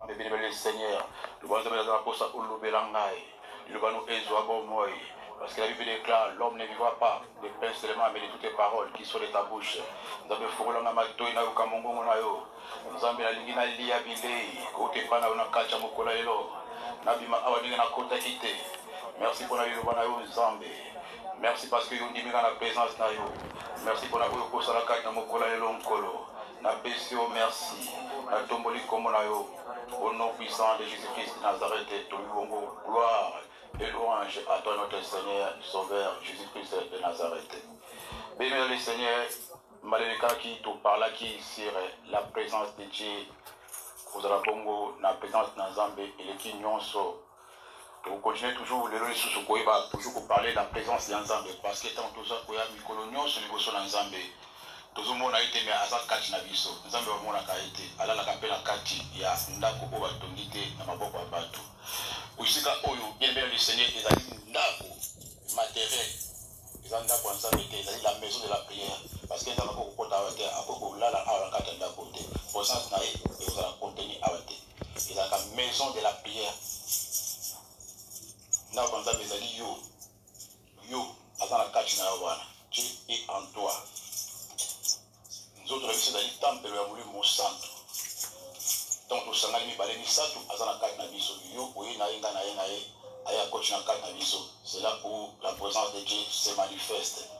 Béni Seigneur, nous voyons la pour ça pour nous belangai, nous voyons nous moi. Parce que la Bible déclare, l'homme ne vivra pas de pain seulement, mais de toutes les paroles qui sont de ta bouche. Nous avons fait la mato ina ukamongo na yo. Nous avons la lingina lia bilei, côté pana una kacha mokola elo. Nabima awadinga na kota kite. Merci pour la vie de yo Zambé. Merci parce que vous avez la présence na yo. Merci pour la vie de la kacha mokola elo nkolo. Na besio merci. Na tomboli comme na yo. Au nom puissant de Jésus-Christ de Nazareth, gloire et louange à toi notre Seigneur, Sauveur, Jésus-Christ de Nazareth. Béni le Seigneur, Maléka qui te parle qui sur la présence de Dieu, vous avez bongo, la présence de Nazambé et les Kinyonso. Vous continuez toujours, les gens sous toujours parler de la présence de Nazambé, parce que tant que ça, il y a des coloniaux sur le Nazambé. Tout le monde a été mis à sa kati na biso. Nous avons vu la qualité. Alors la capella kati ya ndako oba tongite na maboko ya bato. Usika oyo bien le Seigneur les a dit ndako matériel. Ils ont ndako ensemble ils la maison de la prière parce que ça va beaucoup kota awate akoko la ala kata ndako te. Pour ça na et vous allez contenir awate. Ils ont la maison de la prière. Ndako ensemble ils a dit yo azana kati na wana. Dieu est en toi. Nous autres, c'est le temple de la mon centre. Donc, nous sommes allés à l'Enisatu, à la carte Nabiso, c'est là où la présence de Dieu se manifeste.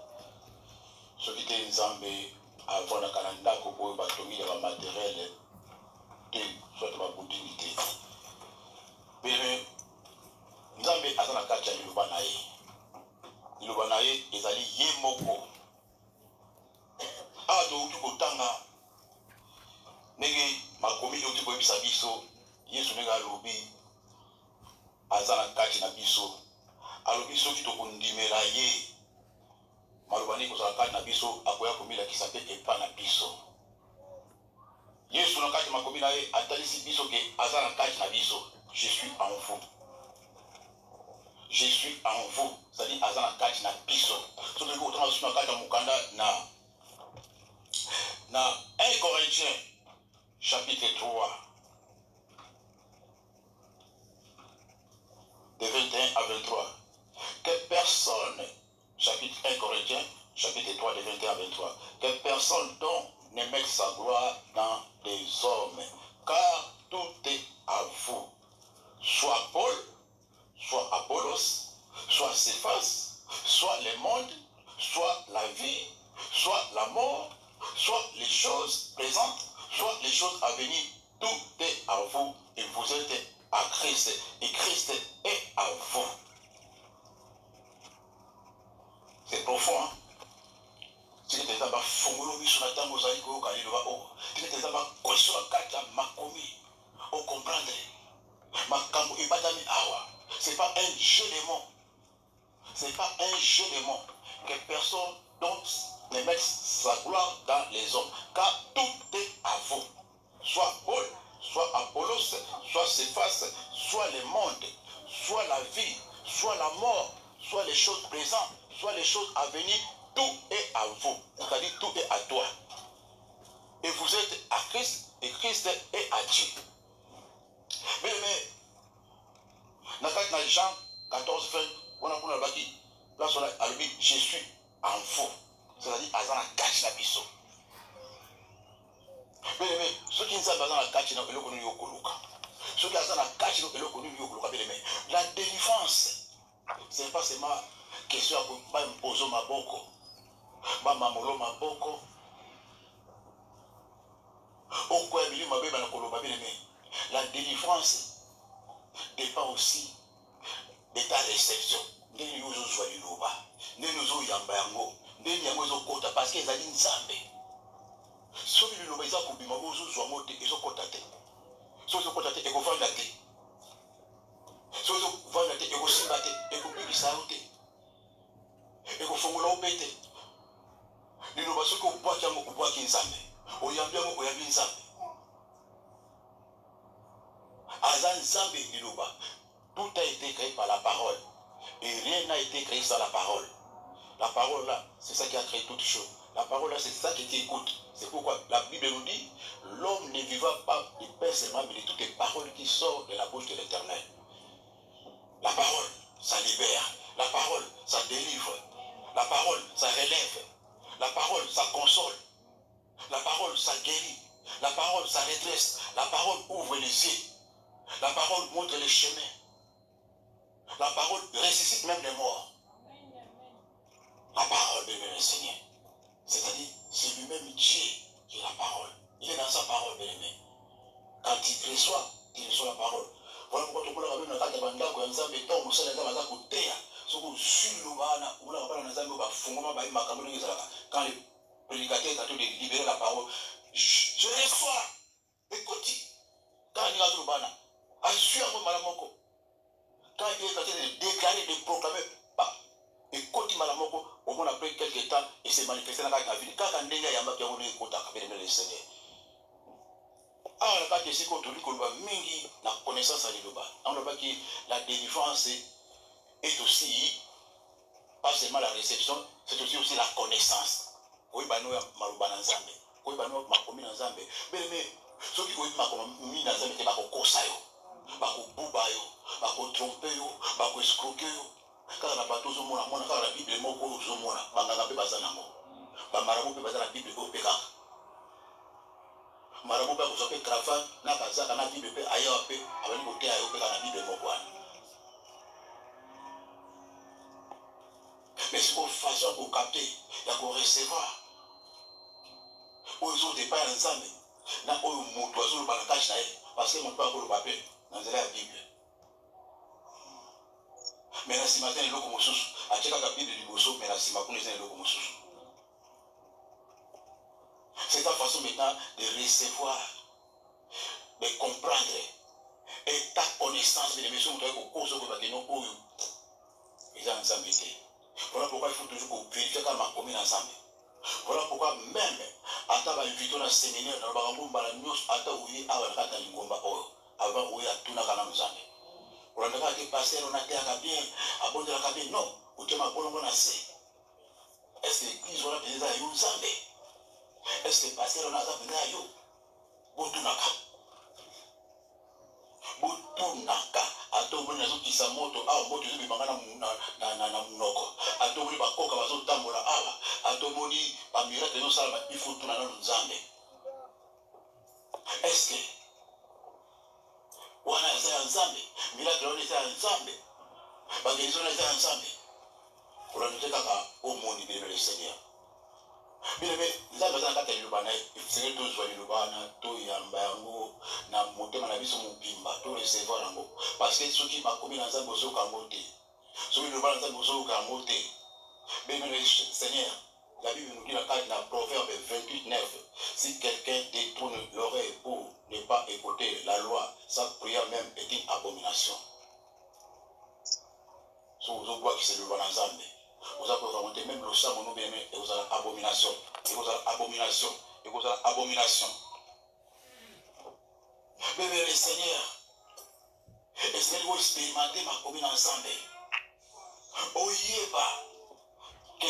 Ce qui était Nzambé, avant la Canada, pour le bâtonnier de la matériel, soit de la continuité. Mais Nzambé, à la carte de l'Ubanaye. L'Ubanaye, ils allaient Yemoko. Ah, donc, tu peux nege makomi yo tipo bisa biso Yesu nega lobi azana kati na biso alobi soki to kondimela ye malobani ko kati na biso akoya komila kisape epa na biso Yesu na kati makomi na ye atalisi biso ke azana kati na biso je suis en vous. Je suis en vous, c'est-à-dire azana kati na biso. So que autant sur na kati na mukanda na 1 Corinthiens chapitre 3, de 21 à 23. Que personne, chapitre 1 Corinthiens, chapitre 3, de 21 à 23, que personne donc ne mette sa gloire dans les hommes, car tout est à vous. Soit Paul, soit Apollos, soit Céphas, soit le monde, soit la vie, soit la mort, soit les choses présentes, soit les choses à venir, tout est à vous et vous êtes à Christ et Christ est à vous. C'est profond, hein? Si tu es là-bas, fongolo sur la table, vous allez go kali loba o. Si tu es là-bas, koso kata makomi, o comprendre. Makambo ibadami awa. C'est pas un jeu de mots. C'est pas un jeu de mots que personne d'autre ne mette sa gloire dans les hommes, car tout est à vous. Soit Paul, soit Apollos, soit Céphas, soit le monde, soit la vie, soit la mort, soit les choses présentes, soit les choses à venir, tout est à vous. C'est-à-dire tout est à toi. Et vous êtes à Christ, et Christ est à Dieu. Mais, dans Jean 14, 20, on a bâti, là, je suis en vous. C'est-à-dire, à la cache la biso. Mais, ceux qui ne savent pas dans la cache, ils n'ont pas yokoluka. Ceux qui sont dans la cache, ils n'ont pas yokoluka. La délivrance, ce n'est pas seulement question à imposer ma boko, ma mamolo ma boko. La délivrance dépend aussi de ta réception. Parce qu'ils ont une zambe. Ceux qui ont besoin de bima ozo zo mote ezo kotate. So zo kotate eko vanda te. So zo vanda te eko simba te, eko bibisa te. Eko fongola opete. Lilo basoko obwaki yango obwaki nzambe. Oyambi yango oyambi nzambe. Azan nzambe liloba. Tout a été créé par la parole. Et rien n'a été créé sans la parole. La parole là, c'est ça qui a créé toutes choses. La parole là, c'est ça qui t'écoute. C'est pourquoi la Bible nous dit, l'homme ne vivra pas du pain seulement, mais de toutes les paroles qui sortent de la bouche de l'Éternel. La parole, ça libère. La parole, ça délivre. La parole, ça relève. La parole, ça console. La parole, ça guérit. La parole, ça redresse. La parole ouvre les yeux. La parole montre les chemins. La parole ressuscite même les morts. La parole, bien-aimé Seigneur. C'est-à-dire, c'est lui-même Dieu qui est la parole. Il est dans sa parole, bien-aimé. Quand il reçoit la parole. Voilà pourquoi tout le monde a vu dans la bande quand il y a un moussa dans la côté. Ce qu'on suit le bana, on a pas dans la bande, quand le prédicateur a libéré la parole, je reçois. Écoute, quand il y a le bana, assure-moi malamoko. Quand il est en train de déclarer, de proclamer, écoute malamoko, au moins après quelques temps, il s'est manifesté dans la vie. Quand il y a un qui a voulu écouter, le Seigneur. Alors, quand il y a la connaissance à l'Iloba, on voit que la délivrance est aussi, pas seulement la réception, c'est aussi la connaissance. Oui, bah nous, Malouba Nzambe. Oui, bah nous, Makomi Nzambe. Mais, ceux qui ont mis Nzambe, c'est pas qu'on ça, pas qu'on bouba, pas qu'on trompe, pas qu'on escroque. Quand on a pas tous au monde, quand la Bible est mort, on a monde, on a pas besoin d'amour. Pas marabout, pas la Bible au pécat. Marabout, pas vous avez cravate, n'a pas ça, la Bible peut ailleurs, avec le côté ailleurs, la Bible est mort. Mais c'est une façon pour capter, il y a pour recevoir. Aux autres, pas ensemble. N'a pas eu mon oiseau dans la cache, parce que mon père a le papier dans la Bible. Mais là, si matin, il y a l'eau comme sous. À chaque la Bible du Bosso, mais là, si matin, il y a l'eau comme sous. C'est ta façon maintenant de recevoir, de comprendre. Et ta connaissance, mais les messieurs, vous avez cause de nos cours. Ils ont ensemble été. Voilà pourquoi il faut toujours vérifier quand on a commis ensemble. Voilà pourquoi même, à ta invité dans le séminaire, dans le baramou, dans la news, à ta ouïe, à la cata l'ingomba, avant ouïe à tout n'a qu'à nous. On a été passé, on a été à bien, à bon de la cabine, non, ou tu m'as bon, on a assez. Est-ce que l'église, on a besoin de nous ensemble? Est-ce que passer, on a besoin de nous? Bon, tout n'a qu'à. Butunaka atobuli nazo kisa moto awa moto ezo bimanga na munoko atobuli bakoka bazotambola awa atomoni bamiracle ezosala ifutuna nano nzambe. Eske wana eza ya nzambe, miracle wana eza ya nzambe, bagenizo wana eza ya nzambe. Olanute kaka omoni bilebe le Seigneur. Bilebe nzambe aza na kati ya liloba na ye senge tozwa liloba wana toyamba yango na motema na biso mobimba to recevoir yango parce que soki bakomi na nzambe ozoyoka yango te, soki liloba na nzambe ozoyoka yango te. Bilebe le Seigneur, la Bible nous dit dans Proverbe 28:9, si quelqu'un détourne l'oreille pour ne pas écouter la loi, sa prière même est une abomination. Si vous avez qui se liloba na nzambe, vous avez remonté même le sang, nous bien et vous avez abomination, et vous avez abomination, et vous avez abomination. Mais le Seigneur, est-ce que vous expérimentez ma commune ensemble? Oyeba que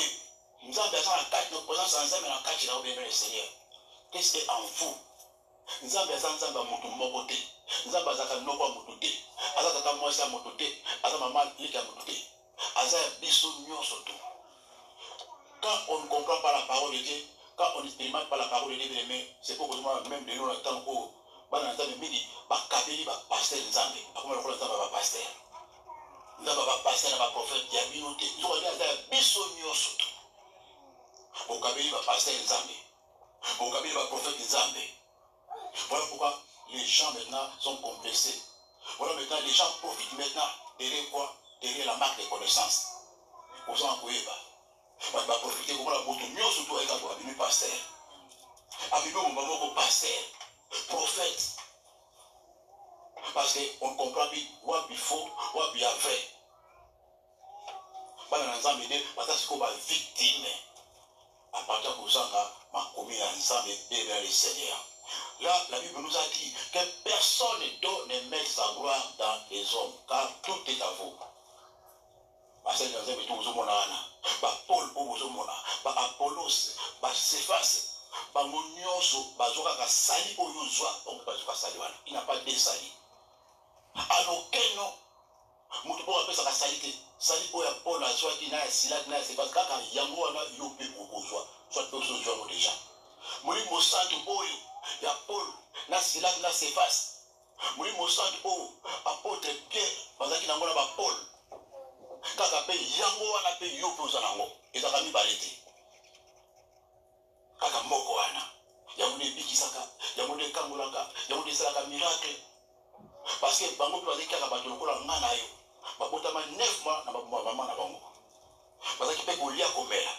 nous avons besoin de 4, notre présence ensemble dans 4, là où bien le Seigneur. Qu'est-ce qui est en vous? Nous avons besoin de mon côté. Nous avons besoin de mon côté. Nous avons besoin de mon côté. Nous avons besoin de mon côté. Quand on ne comprend pas la parole de Dieu, quand on n'expérimente pas la parole de Dieu, c'est pour que moi, même de nous, dans le temps où, dans le temps de midi, Kabeli va pasteur Nzambe. Comment le Nzambe va pasteur? Nzambe va pasteur, va prophète, il y a minauté. Ils ont regardé à Bissonio surtout. Au Kabeli va pasteur Nzambe. Au Kabeli va prophète Nzambe. Voilà pourquoi les gens maintenant sont complexés. Voilà maintenant les gens profitent maintenant derrière quoi? Derrière la marque de connaissance. Vous en pouvez pas. On va profiter comme la moto, mieux surtout avec un pasteur. Abibé mon maman pasteur, prophète. Parce qu'on ne comprend plus quoi il faut, quoi il y a vrai. Dans l'ensemble, parce qu'on va victime. À partir de ça, on a commis ensemble et vers le Seigneur. Là, la Bible nous a dit que personne ne met sa gloire dans les hommes, car tout est à vous. Parce que nous avons Paul, Apollos, Céphas, bango nyonso bazoka ka sali oyo zwa bango bazoka sali wana il n'a pas de sali alokeno mutu po apesa ka sali te sali oyo Paul azwaki na Silas na Stephane kaka yango wana yo pe okozwa soit pe ozozwa ngo déjà molimo santu oyo ya Paul na Silas na Stephane molimo santu oyo apôtre Pierre bazaki nango na ba Paul kaka pe yango wana pe yo pe oza nango ezaka mibale te kaka moko wana yango nde ebikisaka yango nde ekangolaka yango nde esalaka miracle parce que bango mpe bazalaki kaka bato lokola nga na yo babotama 9 mois na bamama na bango bazalaki mpe kolia komela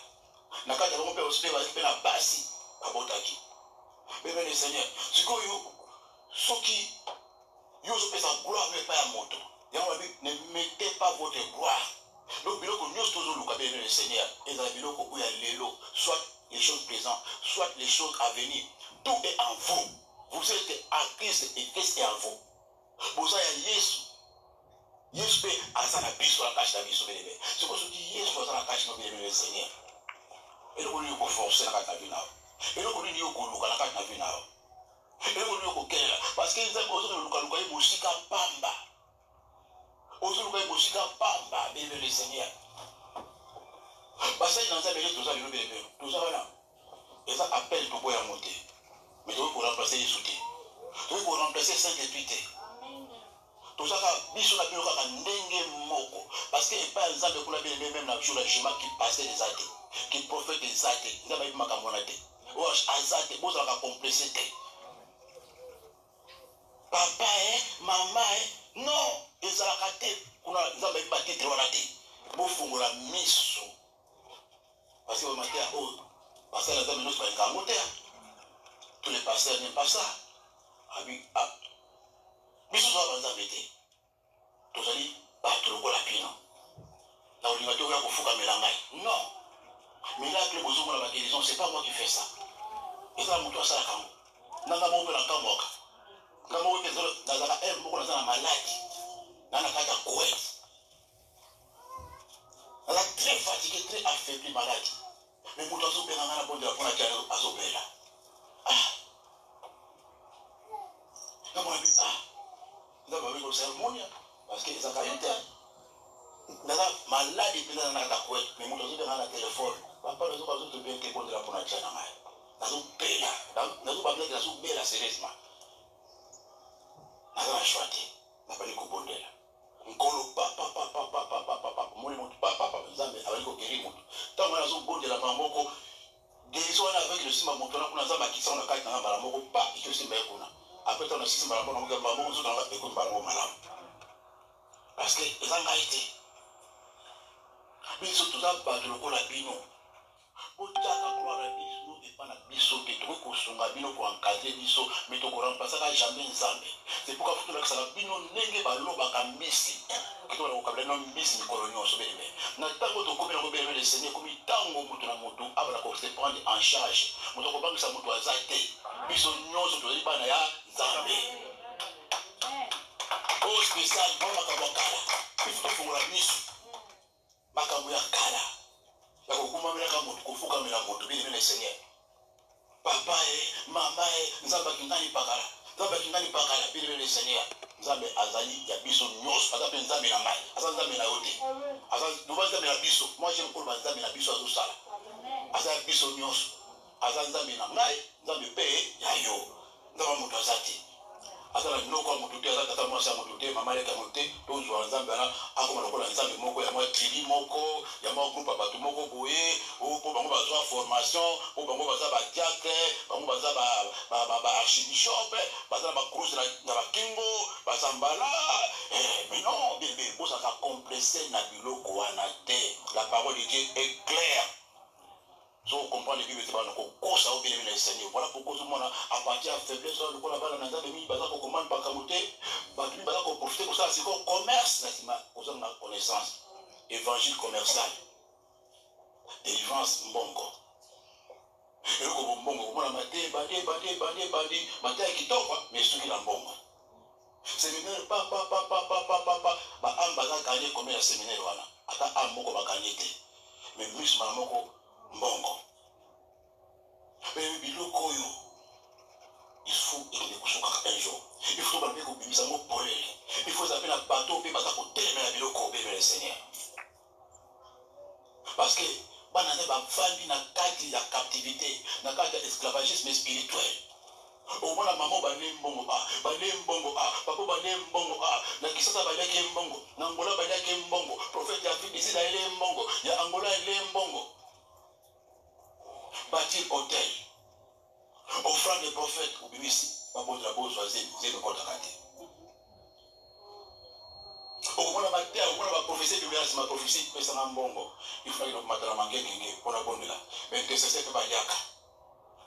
na kati ya bango mpe ospe bazalaki mpe na basi babotaki bebene seigneur sikoyo soki yo ozopesa gloire mpe epai ya moto yango babi ne mettez pas votre gloire donc biloko nyonso tozoluka bebene seigneur ezala biloko oyo ya lelo soit les choses présentes soit les choses à venir tout est en vous vous êtes en Christ et Christ est en vous boza ya Yesu Yesu pe aza na biso la kashi na biso belebe siko soki Yesu aza na kashi na belebe seigneur eloko nini yokoforce na kati na vi nao eloko nini yokoluka na kati na vi nao eloko nini yokokelela parce que nzambe ozolukaluka ye mosika pamba ozoluka ye mosika pamba belebe seigneur basali na nzambe toza lelo belebe toza wana eza appel toboya yango te mais tokoki koremplace Yesu te tokoki koremplace Saint-Esprit te tozaka biso na bino kaka ndenge moko parce que epai ya nzambe kuna bino même na jour ya jugement qui pasteur eza te qui prophète eza te nzambe ayebi makambo wana te oyo aza te bozalaka komplese te papa mama non ezalaka te kuna nzambe ayebi batitre wana te bofungola miso parce que bamateya oyo pasteur na nzambe nyonso balinga yango te tous les pasteurs n'aiment pas ça abi biso toza banzambe te tozali bato lokola bino na olinga te oya kofukamela ngai non miracle bozomona baguérison c'est pas moi qui fais ça ezala moto asalaka yango nanga moko mpe nakamwaka nga moko mpe nazalaka moko naza na maladi na kati ya coet naza très fatigué très affaibli maladi mais moto azobenga ngai na bondela mpona tia azobela namona nzambe abengi kosermonia parce que ezaka ye te naza maladi mpenza na kata kwe mais moto azobenga na telefone papa nazokazotobeke bondela mpona tia na ngai nazobela nazobamilaki nazobela sérieusement naza na choix te napali kobondela nkolo papa moni moto papa nzambe abali kokeri moto ntango nazobondela moko guérison wana avec le simba moto wana kuna nzambe akisaka na kati na mbala moko pa ikosimba ye kuna après tant que si mbala moko na mbala moko zo na ekoti mbala moko malamu parce que eza ngai te biso toza bato lokola bino botaka gloire ya biso epa na biso te tokoki kosunga bino koencadre biso mais tokoremplasaka jamais nzambe c'est pourquoi fo tolakisaka bino ndenge balobaka mbisi kitoko na kokabela no mbisi mikolo nyonso beleme na ntango tokomi nango beleme le seigneur ekomi ntango moto na moto abala kose prendre en charge moto akobangisa moto aza te biso nyonso tozali bana ya nzambe oyo spécial bao makambo ya kala biso tofungola miso makambo ya kala ya kokumamelaka moto kofukamela moto beleme le seigneur papa mama nzambe akingani pakala beleme le seigneur nzambe azali ya biso nyonso aza mpe nzambe na ngai aza nzambe na yo te loba nzambe na biso moi j'aime koloba nzambe na biso azosala aza ya biso nyonso aza nzambe na ngai nzambe mpe ya yo nzambe moto aza te aza na biloko ya moto te aza tata mwasi ya moto te mama leka ya moto te tozwa nzambe wana akoma lokola nzambe moko ya mwa tribi moko ya mwa groupe ya bato moko boye mpo bango bazwa formation mpo bango baza badiacre bango baza baarchibishop baza na bacruse na bakingo baza mbala mais non bebe bozalaka complese na biloko wana te la parole de Dieu est claire. So comprendre les Bibles, c'est pas ça ou bien le Seigneur. Voilà pourquoi tout le monde à partir de faiblesse, le coup là-bas, dans les amis, bazar pour commander par camoté, battu bazar pour profiter pour ça, c'est comme commerce, n'est-ce pas? Aux hommes la connaissance, évangile commercial, délivrance mbongo. Et le coup mbongo, on a maté, maté qui tombe, mais ceux qui l'ont mbongo. Séminaire, papa, bah am bazar gagné combien de séminaires voilà? Attends am moko va gagner té, mais plus malamoko mbongo. Mais biloko yo, il faut écouter un jour. Il faut que vous puissiez vous poler. Il faut appeler un bateau et passer à côté de biloko le Seigneur. Parce que banane ba vandi na kati ya captivité, na kati ya esclavagisme spirituel. Au moins la maman bale mbongo papa bale mbongo na kisasa bale ke mbongo, na Angola bale ke mbongo, prophète Afrique ici là il est mbongo, ya Angola il est mbongo. Bâtir hôtel. Offrande des prophètes au BBC, papa de la bourse c'est le compte à côté. Au moins la terre, au moins la prophétie de l'Union, ma prophétie mais ça n'a mbongo. Il faut que nous matin la mangue pour la bonne là. Mais intercesseur que baliaka.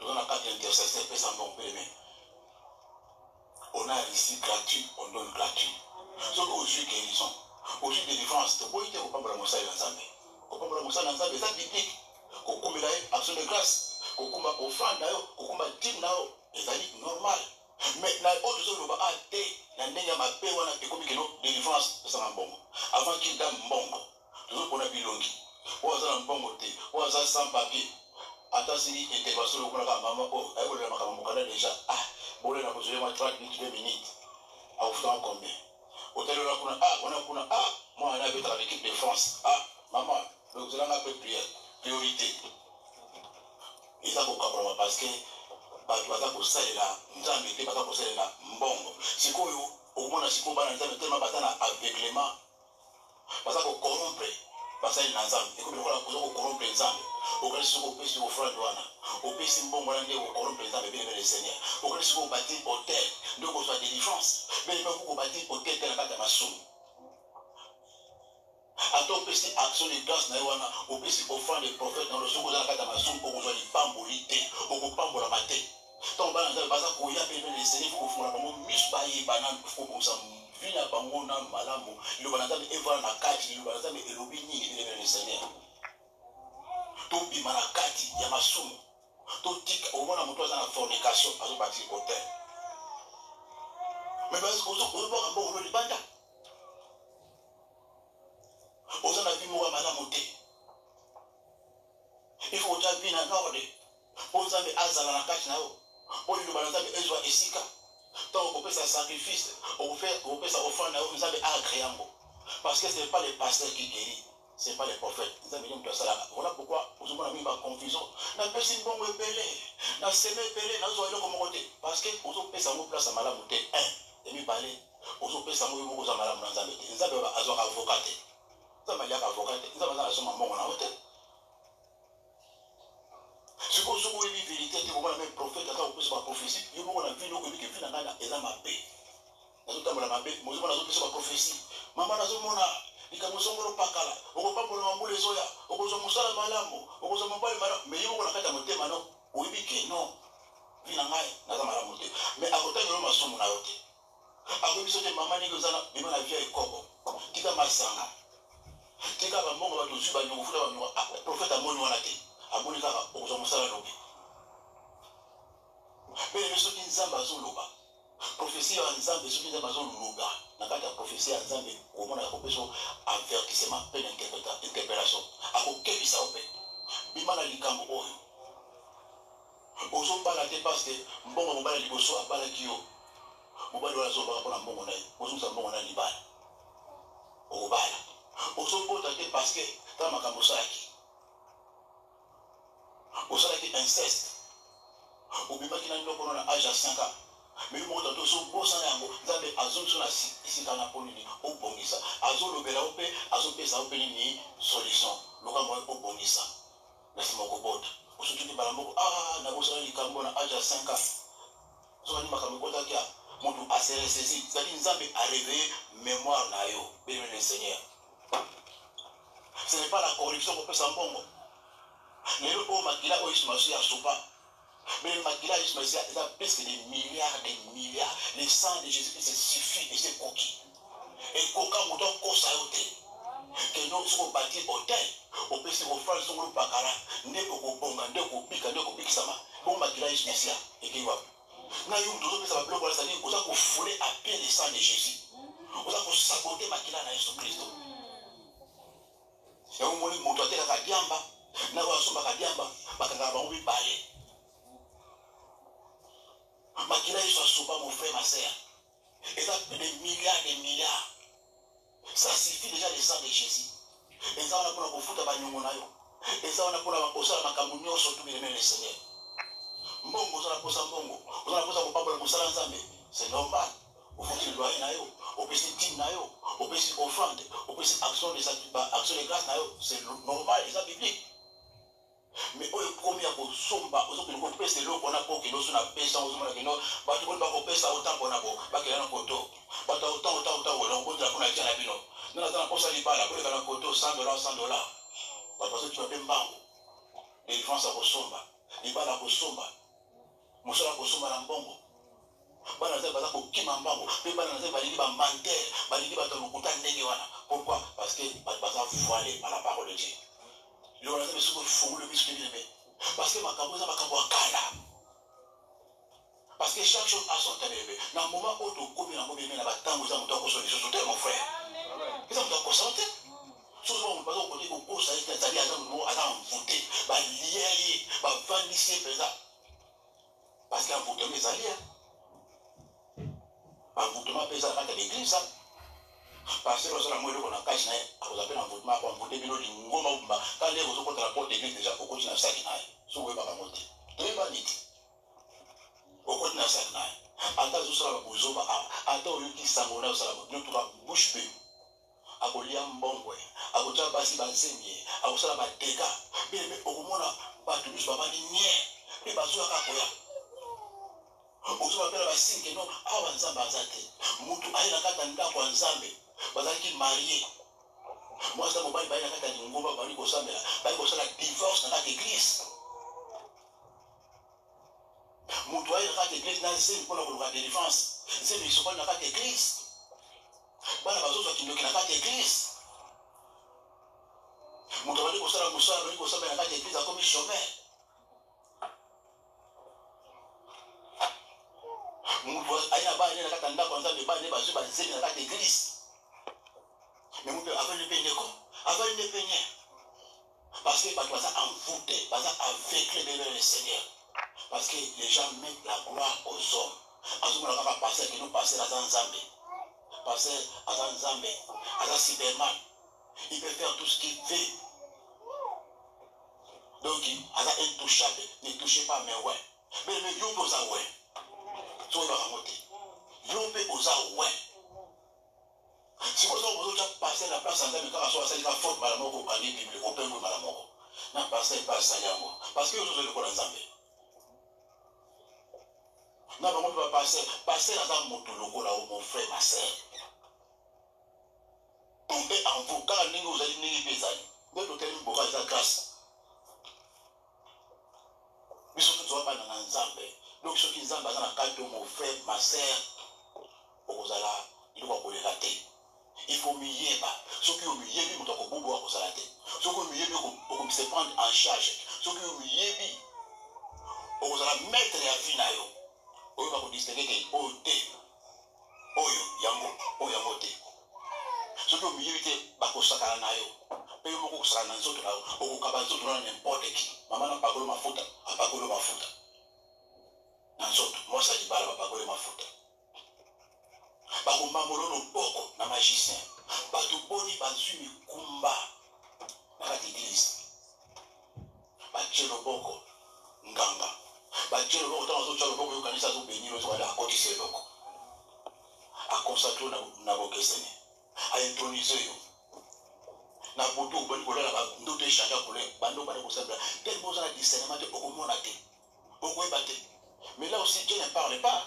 Nous avons quatre intercesseurs mais ça mbongo mais on a ici gratuit, on donne gratuit. Sauf aujourd'hui guérison, aujourd'hui délivrance, tu peux y aller au Pamela Moussa dans Zambé. Au Pamela Moussa dans Zambé, c'est biblique. Au Kumela action de grâce, au Kumba offrande d'ailleurs, au Kumba dîme d'ailleurs, c'est normal. Mais dans autre chose, on va acheter, dans les ma paix, on a des commis délivrance, c'est un bon. Avant qu'il dame bongo, toujours qu'on a bilongi, ou à un bon côté, ou à sans papier. Attends, si il était pas sur le coup, maman, oh, elle voulait ma déjà. Ah, bon, elle a posé 30 minutes, 2 minutes. À vous faire combien? Hôtel de la Kuna, moi, on avait dans l'équipe de France. Ah, maman, vous allez un peu prière, priorité. Et ça, pourquoi pour moi? Parce que, baza kosalela nzambe te baza kosalela mbongo sikoyo okomona sikoyo bana nzambe tellement baza na aveuglement baza kocorrompre basali na nzambe ekomi lokola koza kocorrompre nzambe okanisi soko opesi ofrande wana opesi mbongo wana nde ocorrompre nzambe belebele seigneur okanisi soko obati hotel nde okozwa délivrance belebe koko obati hotel te na kati ya masumu ata opesi action de grâce na ye wana opesi offrande de prophète na losoko oza na kati ya masumu okozwa lipamboli te okopambolama te donc bana nzambe baza koya pene le seigneur faut kofungola bango miso bayeba kokomisa vi na bango na malamu liloba na nzambe evana na kati liloba na nzambe elobi nini belebele le seigneur tobima na kati ya masumu totika omona moto aza na fornication azobati hotel mais ozobaka mbongo libanda oza na vi moko ya malamu te il faut ota vi na norde mpo nzambe azala na kati na yo mpo liloba na nzambe ezwa esika ntango okopesa sacrifice okopesa offrande na yo nzambe agré yango parce que ce n'est pas les pasteurs qui guérit ce n'est pas les prophètes nzambe nde moto asalaka voilà pourquoi ozomona mingi baconfusion napesi mbongo ebele naseme ebele nazwa eloko moko te parce que ozopesa yango place ya malamu te emibale ozopesa yango yo moko ozwa malamu na nzambe te nzambe azwaka avocat te nzambe aliaka avocat te nzambe aza nasoma mbongo na yo te si vous avez une vérité, vous avez un prophète, vous avez une prophétie, vous avez une vie, vous avez une vie, vous avez une paix. Vous avez une prophétie. Maman, vous avez une vie, vous avez une pakala, vous avez une vie, vous avez une malamu, vous avez une malamu, mais vous avez une vie, vous avez une non. Vie na ngai, naza malamu te. Mais à côté de l'homme, je suis mon aote. À côté de maman, vous avez une vie avec Kobo. Tika masanga. Tika ba mongo ba tozu ba nyongo futa ba nyongo. Prophète amoni wana te. Amoni kaka okozwa mosala lobi mpe soki nzambe azoloba prophétie ya nzambe soki nzambe azoloba na kati ya prophétie ya nzambe omona akopesa avertissement mpe na interpellation akokebisa yo mpe bima na likambo oyo ozobala te parce que mbongo mobali liboso abalaki yo mobali wana azolobaka mpona mbongo na ye ozongisa mbongo na libala okobala ozobota te parce que tala makambo osalaki osalaki inceste obimaki na biloko na age ya 5 ans mais moko tato ozobosana yango nzambe azongiso na esika na mpo nini obongisa azolobela yo mpe azopesa yo mpe nini solution lokambo obongisa na nsima okobota osoki mbala moko nabosana likambo na age ya 5 ans sokani makambo ekotaki ya motu aseresesi cetadi nzambe aréveille mémoire na yo beleme le seigneur ce n'est pas la corruption kopesa mbongo lelo oyo makila oyo esumasi ya sopa mais le makila esumasi eza presque des milliards le sang de Jésus se suffit et c'est coquille ekoka moto akosa yo te keno soki obati hotel opesi ofrande songolo pakala nde okobonga nde okobika nde okobikisama bongo makila esumasi ekei wapi na yo moto ozopesa babiloko wana cetadire oza kofule à pied le sang de Jésus oza kosabote makila na Yesu Kristo yango moni moto atelaka diamba na oyo asombaka diamba bakangaka bango mibale Makila il soit souvent mon frère, ma soeur. Et ça fait des milliards. Ça suffit déjà le sang de Jésus. Et ça, on a pour la foutre à Banyongonayo. Et ça, on a pour la posa à Makamunio, surtout les mêmes les Seigneurs. Mbongo, ça la posa Mbongo. On a posé à Papa le Moussala Nzambe. C'est normal. Au fond, tu dois aller, au petit team, au petit offrande, au petit action de grâce, c'est normal, c'est biblique. Mais au premier coup, somba, aux autres, nous pèse l'eau qu'on a pour que nous soyons pèse, aux autres, que nous, bah, tu peux pas pèse autant qu'on a pour, bah, qu'il y a un coteau. Bah, autant, on compte la connexion à la bino. Nous, on a pour ça, il parle, après, il y a un coteau, $100. Bah, parce que tu vas bien bango. Les défenses à Kosomba, les balles à Kosomba, mon soeur à Kosomba, l'ambongo. Pourquoi? Parce que voilé par la parole de Dieu. Parce que parce que chaque chose a son temps élevé. Dans le moment où tu commis la mauvaise main, mon frère. Et ça me doit concentrer. Souvent, on passe au côté au cours, ça dit à un moment, à envoûter, lier, vanifier, parce qu'un voûtement est allié. Un voûtement pesa dans l'église, parce que lorsque la moelle qu'on a caché, on appelle un voûtement, on voûte bien le ngoma, quand les autres contre la porte de l'église déjà, on continue à s'accrocher. Si vous voulez pas monter, tu n'es pas dit. On continue à s'accrocher. Attends, je serai à Bouzoma, attends, il y a qui s'angona, nous tu vas bouche bée. À Bolia Mbongwe, à Botia Bassi Bansemie, à Bossala Bateka, mais au moment là, pas de bus, pas de nier, mais Bazou à Kakoya. Ozo bapela basinke no awa nzambe azate mutu ayi na kata ndako ya nzambe bazalaki marié mwasi na mobali bayi na kata lingomba bali kosala divorce na kata église mutu ayi na kata église na nzembe mpona koluka délivrance nzembe isokoli na kata église bana bazozwa kindoki na kata église mutu abali kosala mosala bali kosala na kata église akomi chômeur aina ba ne nakata ndako nzambe ba ne bazo bazeli na kata église mais mon père avait le peigné quoi avait le peigné parce que bato baza envoûté baza aveuglé devant le Seigneur parce que les gens mettent la gloire aux hommes azomona kaka passer que nous passer à nzambe passer à nzambe à Superman il peut faire tout ce qu'il veut donc aza intouchable ne touchez pas mais ouais mais yo posa ouais so il va remonter Yombe oza ouais. Si vous avez passé la place en train de faire la faute, madame, au panier biblique, au peuple, madame, n'a passé pas ça, parce que vous avez le corps ensemble. N'a pas passer dans un moto logo là où mon frère, ma soeur. Tout est en vous, car vous allez n'y pésailler. Mais l'hôtel, vous avez la grâce. Mais surtout, tu ne vas pas dans l'ensemble. Donc, ceux qui sont dans la carte de mon frère, ma soeur, il doit vous les rater. Il faut mieux pas. Ceux qui ont mieux, ils vont boire pour s'arrêter. Ceux qui ont mieux, ils vont se prendre en charge. Ceux qui ont mieux, ils vont mettre la vie na yo. Oyo va vous distinguer que ote, oyo yango te. Ceux qui ont mieux, ils vont sakana na yo. Pe yo moko sakana nzoto na yo. Oko kabanzoto na n'importe qui. Maman n'a pas golo mafuta, a pas golo mafuta. Nanzoto, moi ça dit pas la pas golo mafuta. Bakumamolono boko na magicien bato boni bazwi mikumba na kati église batie loboko nganga batie loboko ntango azotya loboko yo kanisa azobeni lozwali akotisa eloko akonsakre na bokesene aintronise yo na boto obani kolala ndoto echange akole bando bani kosambela tel boza na discernement te okomona te okoyeba te mais là aussi Dieu ne parle pas.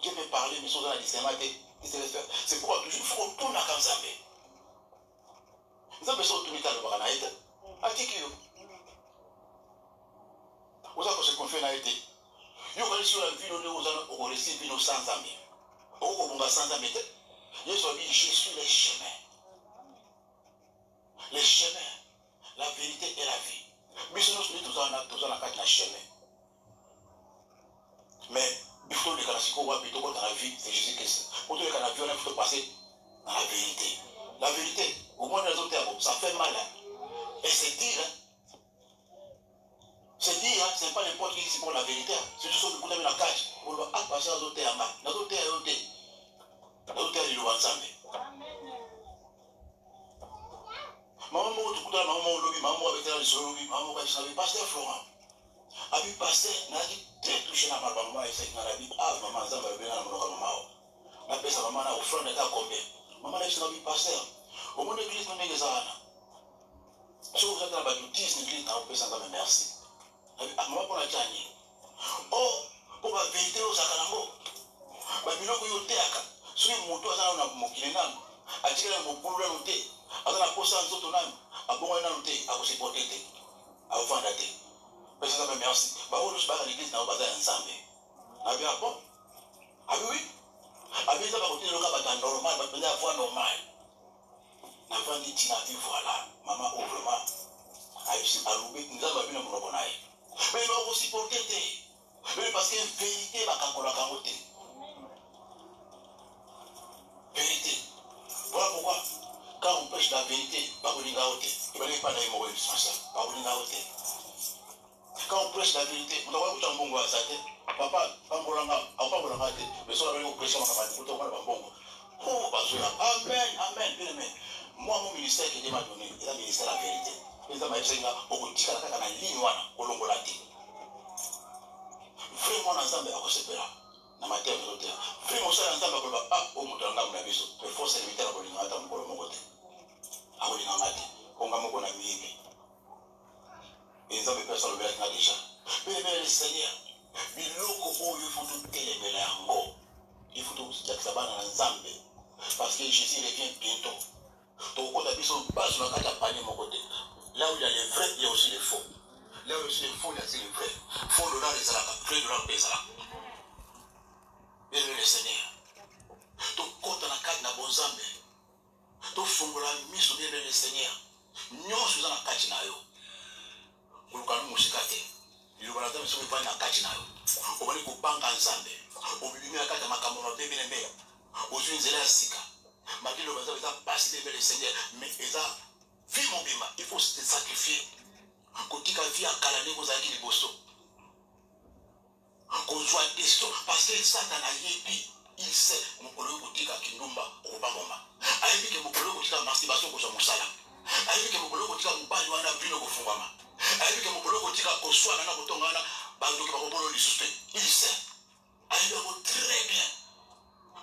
Dieu peut parler, mais sans la discernement, c'est pourquoi toujours il faut retourner à Kanzambe. Nous avons besoin de tout le temps de Baranaïte. Atikio. Vous avez ce qu'on fait dans l'été. Vous avez sur la vie, vous avez reçu une vie sans Zambie. Vous avez sans Zambie. Je suis les chemins. Les chemins, la vérité et la vie. Mais sinon, nous sommes tous en la chemin. Mais il faut que les dans la vie, c'est Jésus-Christ. Pour que les vie, il faut passer dans la vérité. La vérité, au moins les autres termes, ça fait mal. Et c'est dire, C'est dit, hein, ce n'est pas n'importe qui ici pour la vérité. C'est tout ce que vous avez dans la cage. On doit passer à l'autre terme. Dans l'autre terme, il doit ensemble. Maman, maman, lobby, maman, avec la lobby, maman, pasteur Florent. Abi pasteur, n'a dit très touché dans ma maman et c'est dans la Bible. Ah, maman, ça va bien dans mon maman. La personne, maman, a offert un état combien. Maman, est-ce que pasteur? Au moins, l'église, nous n'est pas ça. Si vous êtes dans la 10 l'église, vous pouvez s'en dire merci. Maman, pour la tchani. Oh, pour la vérité, au Sakalango. Babylon, vous êtes à si vous montez à la Mokilinam, à tirer un bon boulot à noter, à la poste en zotonam, à bon à noter, à vous supporter, à vous vendre. Mais ça me merci. Bah, on ne se bat à l'église, on va ensemble. Ah bien, bon. Ah oui. Ah bien, ça va continuer le cas normal, mais la voie normale. La voie dit, tu n'as vu, voilà. Maman, ouvre-moi. À l'oubli, nous avons vu le monoponaï. Mais il va vous supporter. Mais parce que vérité va quand on a vérité. Voilà pourquoi, quand on prêche la vérité, pas vous l'ingaoter. Il ne va pas d'aller mourir, pas vous l'ingaoter. Quand on prêche la vérité, on doit avoir un bon goût à sa tête. Papa, quand on l'a raté, mais si on avait une pression, on va avoir un bon goût. Oh, amen, amen, bien aimé. Moi, mon ministère qui m'a donné, il a ministère la vérité. Il a dit, beaucoup de tika dans la ligne, au long de la tête. Vraiment, ensemble, à quoi c'est là? Dans ma terre, vraiment, ça, ensemble, à quoi ah, au monde de la maison, mais faut se limiter à quoi il y a dans mon côté. À quoi il y a maté, on va m'en aller. Et ils avaient personne le verre déjà. Mais le Seigneur, il faut tout téléméler encore. Il faut tout ça va dans l'ensemble. Parce que Jésus revient bientôt. Donc, quand on a mis son bas sur la carte à panier, mon côté. Là où il y a les vrais, il y a aussi les faux. Là où il y a aussi les faux, il y a aussi les vrais. Faux de l'art des alaka, vrai de l'art des alaka. Bien le Seigneur. Donc, quand on a carte dans bon zambe, donc, fongola mis sur bien le Seigneur. Nous sommes dans la carte na yo. Kulukanu musikate. Ilubanaza misomo ifanye na kati nayo. Obali kupanga nzambe. Obibimia kati ya makambo na bebe nembe. Ozuinzela sika. Makilo baza beza passer devant le Seigneur, mais eza vie mon bima, il faut se sacrifier. Kotika vie à kalane kozaki liboso. Kozwa décision parce que Satan a yebi, il sait mokolo kotika kindumba okobamoma. Ayebi ke mokolo kotika masturbation kozwa musala. Ayebi ke mokolo kotika mobali wana bino kofungwama. Ayebi ke mokolo kotika koswana na kotongana bandoki bakobolo lisusu. Il sait. Ayebi ko très bien.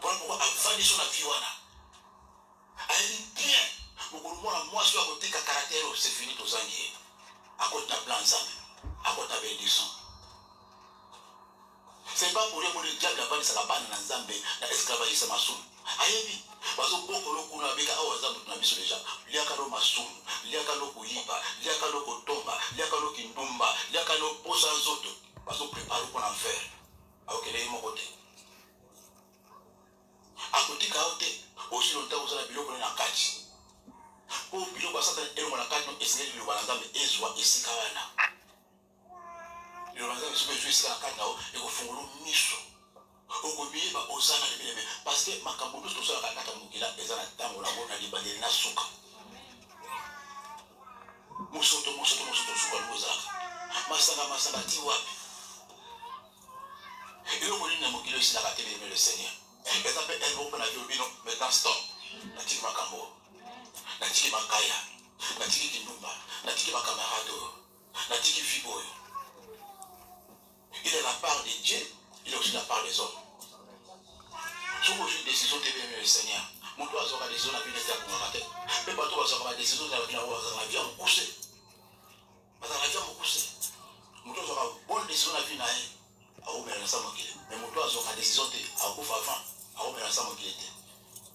Voilà pourquoi avant sur la vie wana. Ayebi bien. Mokolo mwana mwasi wa kotika caractère c'est fini to zangi. À côté de plan nzambe. À côté de bénédiction. C'est pas pour rien que le diable a pas dit ça la banne dans nzambe na esclavagisme masum. Ayebi bazo boko loku na beka awa nzambe na biso déjà. Liaka lo masum, liaka lo kuyiba, liaka lo kotomba, liaka lo kindumba, liaka lo posa zoto. Bazo préparer pour l'enfer. Akele mo côté. Akoti kaote aussi longtemps vous avez biloko na kati. Pour biloko ça dans na kati no essayer de le balanzambe ezwa esika wana. Le balanzambe se peut jusqu'à la kati nao et ko fungolo miso. Okobiba osana le bebe parce que makambo tout ça la kata mukila ezana tango la bona libandeli na suka. Musoto suka lozaka. Masanga ti wapi. Et le bonheur mukilo ici la kata le Seigneur. Et ça peut être open à Dieu maintenant stop. Na tiki makambo. Na tiki makaya. Na tiki kinumba. Na tiki makamarado. Na tiki viboyo. Il est la part de Dieu, il est aussi la part des hommes. Si vous avez une décision de bien le Seigneur, mon doigt aura des zones à venir faire pour ma tête. Mais pas toi, aura des décisions de la vie à me pousser. Parce que la vie à me pousser. Mon doigt aura une bonne décision de la vie à ouvrir l'ensemble qu'il est. Mais mon doigt aura des décisions de à ouvrir avant, à ouvrir l'ensemble qu'il était.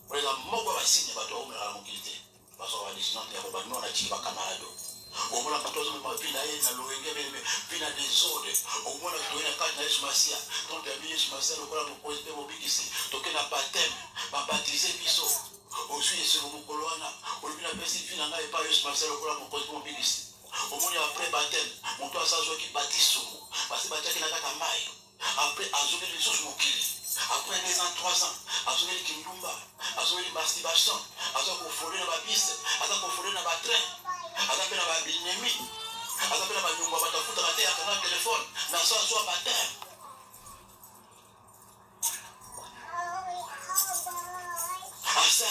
Pour les hommes, moi, je vais signer, je vais ouvrir l'ensemble qu'il était. Parce qu'on a des décisions de la vie à nous, on a dit qu'il va camarade. Au moins, quand on a vu la désordre, au moins, on a quand Yesu Masia, donc Yesu Masia, le corps de poser au big ici, donc on a baptême, va baptiser Bisso, au sujet sur le Mokoloana, au lieu de la personne qui n'a pas Yesu Masia, le corps de poser au big ici. Au moins, après baptême, mon toit s'assoit qui baptise sur nous, parce que baptême qui n'a pas maille, après, à sauver les sources moquilles. Après 2 ans, 3 ans, à sauver les Kindumba, à sauver les masturbation, à sauver qu'on fourrer dans la piste, à sauver qu'on fourrer dans la train. Atapela ba binemi Azapela banyumba batafuta kate ya kana téléphone na soit baptême.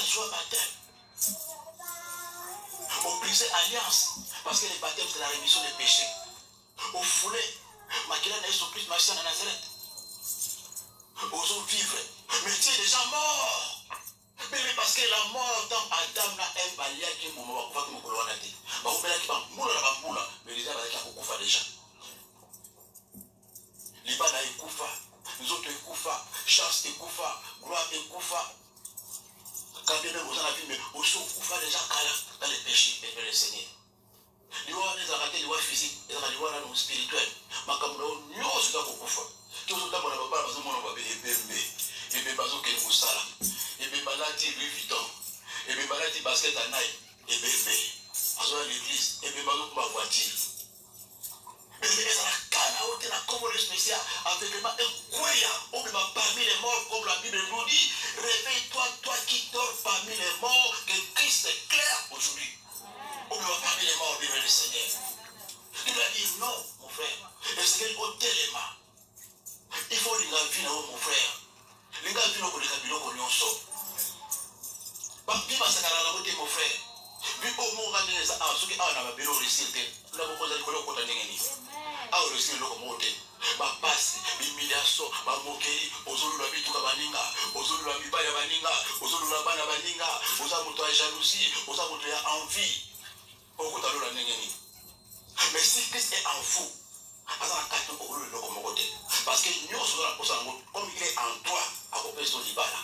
Soit baptême. Au briser alliance. Parce que les baptêmes, c'est la rémission des péchés. Au foulé, Makila n'a son plus machin à Nazareth. Aux autres vivre. Mais tu es déjà mort. Mais parce que la mort, tant Adam n'a un balia qui est mon moment, va que mon colon a dit. Bah, on peut la qui va moula la bamboula. Mais les gens qui ont déjà. Libana est koufa. Nous autres est koufa. Chance est koufa. Gloire est koufa. Quand bien même vous en avez vu, mais au saut, vous faites déjà dans les péchés, mais le Seigneur. Les lois des arrêtés, les lois physiques, les lois spirituelles. Mais comme nous, nous sommes dans le koufa. Tout le temps, on n'a pas besoin de faire des bébés. Et bien, parce que nous sommes là. Et bien, maladi Louis Vuitton. Et bien, maladi basket à Nike. Et bien, on soit à l'église. Et bien, on va voiture. Mais la comme le spécial, avec le on peut parmi les morts, comme la Bible nous dit, réveille-toi, toi qui dors parmi les morts, que Christ est clair aujourd'hui. On peut parmi les morts, vivre le Seigneur. Il a dit non, mon frère. Le Seigneur au téléma. Il faut l'ingénieur mon frère. L'ingénieur pour les cabinets qu'on y en sort. Viva Sakara, mon frère. Puis au moment où on a ceux qui ont un bureau récité, nous avons posé le colloque au Tanégani. A réussi le locomotive. Ma passe, l'humiliation, ma moquerie, aux autres la vie tout baninga, aux autres la vie pas ya baninga, aux autres la bana baninga, aux autres la jalousie, aux autres la envie. Au coup de la Négani. Mais si Christ est en vous, parce que nous sommes comme il est en toi, à couper son libala,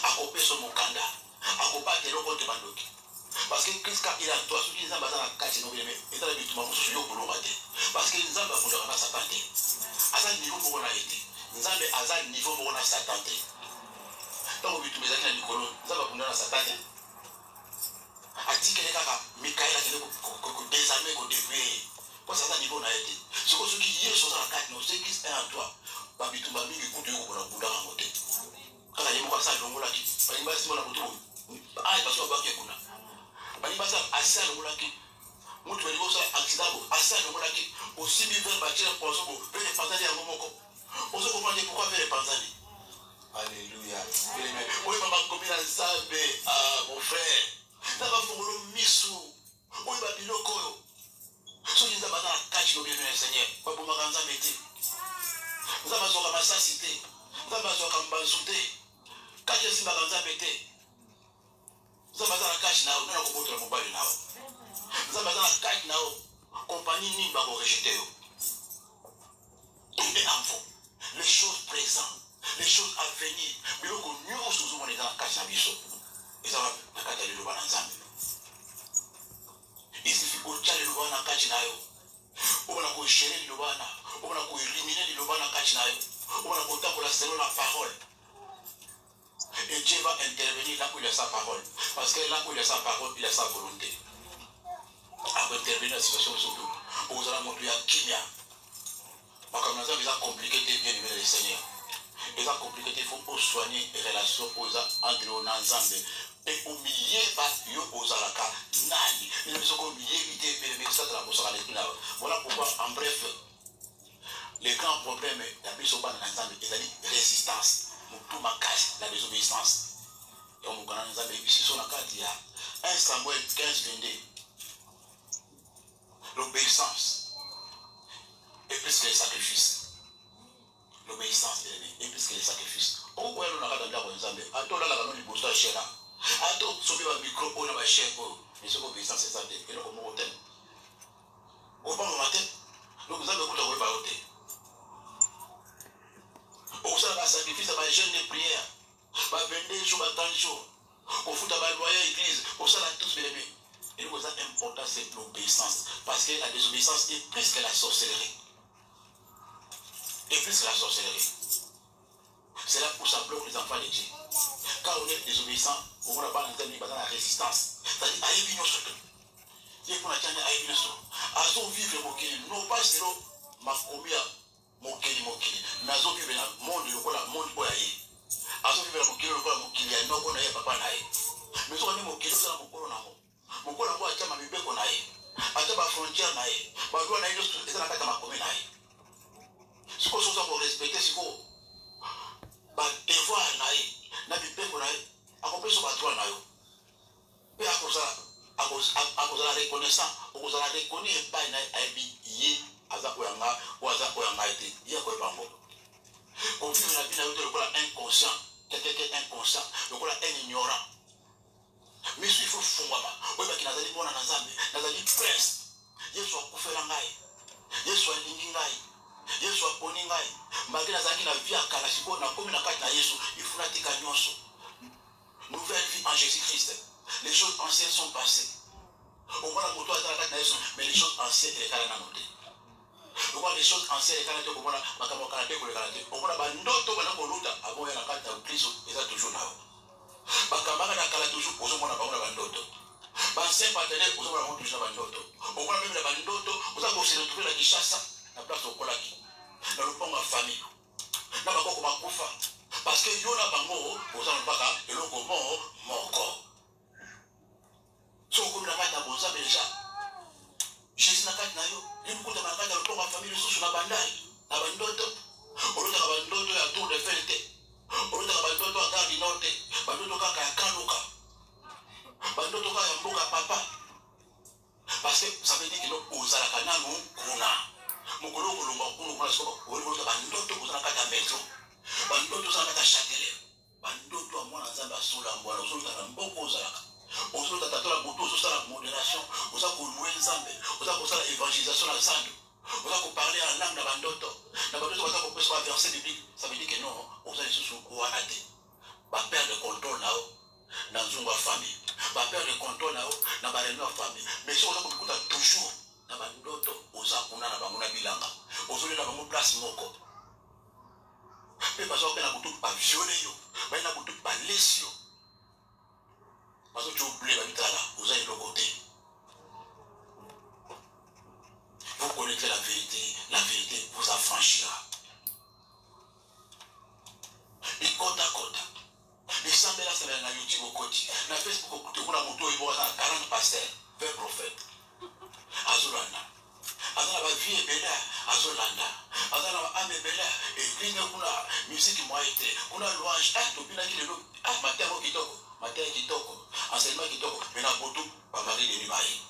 à couper son mokanda, à couper le compte de Mandoki. Parce que Christ, quand il est en toi, ceux qui sont en train de casser nos bébés, ils ont l'habitude de se faire pour parce que nous avons besoin de sa santé. À ce niveau où on a été, nous avons à ce niveau où on a sa santé. Donc, vous tous mes amis à Nicolas, nous avons besoin de sa santé. A dit que les gars, Michael a dit que des amis qu'on débrouille. Parce que à ce niveau on a été. Ce qui est sur la carte, nous savons qui est en toi. Babitou Bami, qui compte pour la Bouddha en côté. Quand il y a un passage, on l'a dit. Il va se mettre en côté. Ah, il va se mettre en côté. Il va se mettre à ça, on l'a dit. Nous devons faire un accident, à ça, on l'a dit. Aussi, il va bâtir un poisson pour faire les pantalons à Momoko. On se comprend pourquoi faire les pantalons. Alléluia. Oui, maman, comme il a savé, mon frère. Ça va faire le missou. Oui, Babiloko. Ce qui nous a battu à la tâche, nous bien, Seigneur. Pas pour ma grande métier. Nous avons besoin de ma cité. Nous avons besoin de ma souté. Quand je suis ma grande métier. Nous avons besoin de la cache, nous avons besoin de la mobile. Nous avons besoin de la cache, nous compagnie ni va vous rejeter. Tout est en vous. Les choses présentes, les choses à venir. Mais nous, nous sommes dans la cache à Bissot. Et ça va, la cache à l'Éloban ensemble. Il suffit qu'on tient l'Éloban en cache à on va qu'on gérer l'Éloban, on va qu'on éliminer l'Éloban en cache à on va qu'on taper la parole. Et Dieu va intervenir là où il a sa parole. Parce que là où il a sa parole, il a sa volonté. Après intervenir dans la situation surtout, vous allez montrer à Kimia. Comme nous avons compliqué bien aimé le Seigneur. Il a compliqué, il faut soigner les relations entre nous ensemble. Et au milieu, aux alaka, nani. Il ne faut milieu éviter les messages de la bourse à l'esprit. Voilà pourquoi, en bref, les grands problèmes, la mise au bas dans l'ensemble, c'est la résistance. Tout ma casse, la désobéissance. Et on nous a ici sur la carte, il y a 1 Samuel 15, 22. L'obéissance est plus que les sacrifices. L'obéissance est plus que les sacrifices. On voit le nagada d'abord ensemble. Attends là, la nous poste à cher là. Attends, sauver le micro pour la cher. Mais ce obéissance c'est ça. Et là, comment on t'aime? Au bon matin, nous avons écouté au baroté. Au sein de la sacrifice, ça va jeûne de prière. Va vendre jours, va 30 jours. Au foot, va loyer l'église. Au sein de tous bébés. Et nous, c'est important, c'est l'obéissance. Parce que la désobéissance est plus que la sorcellerie. Et plus que la sorcellerie. C'est là où ça bloque les enfants de Dieu. Quand on est désobéissant, on n'a pas dans la résistance. C'est-à-dire, aïe, bien sûr. Il faut la tenir aïe, bien sûr. À son vivre, mon kiri, non pas c'est là, ma combien, mon kiri. Mais à son vivre, le monde, le monde, boyaye. À son vivre, mon kiri, mon kiri, il y a non qu'on aille, papa naïe. Mais si on est mon kiri, c'est mon colon. Mon colon, moi, à ma bébé qu'on aille. À ta frontière, naïe. Ma doigt naïe. la carte à Jésus, il faut la tigagnoso. Nouvelle vie en Jésus-Christ. Les choses anciennes sont passées. Au moins la moto est dans la carte à Jésus, mais les choses anciennes, les caractères n'ont pas. Au moins les choses anciennes, les caractères, au moins la caractère pour les caractères. Au moins la bandoto, on a pour l'autre, avant il y a la carte à Christ, et ça toujours là. Bakamara na kala toujours, aux hommes on a pas la bandoto. Bansé partenaire, aux hommes on a toujours la bandoto. Au moins même la bandoto, vous avez aussi retrouvé la Kishasa, la place au Kolaki. Dans le pont de famille. Dans le pont de Koufa. Parce que Yona Bango, aux hommes baka, et l'on comment, mon corps. So comme la carte à Boza, mais déjà. Jésus n'a pas de naïo. Il faut que tu dans le pont de famille, sur la bandaille. La bandoto. Au lieu de la bandoto, il y a tour de fête. Au lieu de la bandoto, à Gare du Nord. Bandoto kaka ya Kanuka. Bandoto kaka ya Mboka papa. Parce que ça veut dire que nous osons la canane ou kuna. Mukolo kolomba kuno kuna soko. Ori ko bandoto ko sana kata metro. Bandoto sana kata Châtelet. Bandoto a mwana nzamba sola mbwana osolo ta mboko ozalaka. Osolo ta tatola moto osolo la modération. Oza ko louer nzambe. Oza ko sala évangélisation na zando. Oza ko parler en langue na bandoto. Na bandoto oza ko pesa verset biblique. Ça veut dire que non, oza lisusu wana te. Ba père de contrôle là-haut. Dans une famille. Ba père de contrôle là-haut. Dans ba réunion famille. Mais si on a comme toujours. Dans ba ndoto. Oza kuna na bamuna bilanga. Ozoli na bamu place moko. Mais parce qu'on a beaucoup pas violé yo. Mais on a beaucoup pas laissé yo. Parce que tu oublies la vitale là. Oza est de côté. Vous connaissez la vérité vous affranchira. Et côte à côte. Les samedi là, c'est dans YouTube au côté. Dans Facebook, tu vois la moto, il va avoir 40 pasteurs, 20 prophètes. Azulanda. Azana ba vie bela, Azulanda. Azana ba ame bela, église kuna musique moite, kuna louange, to bina ki lelo, matemo kitoko, enseignement kitoko, mais na botu ba mari de limaï.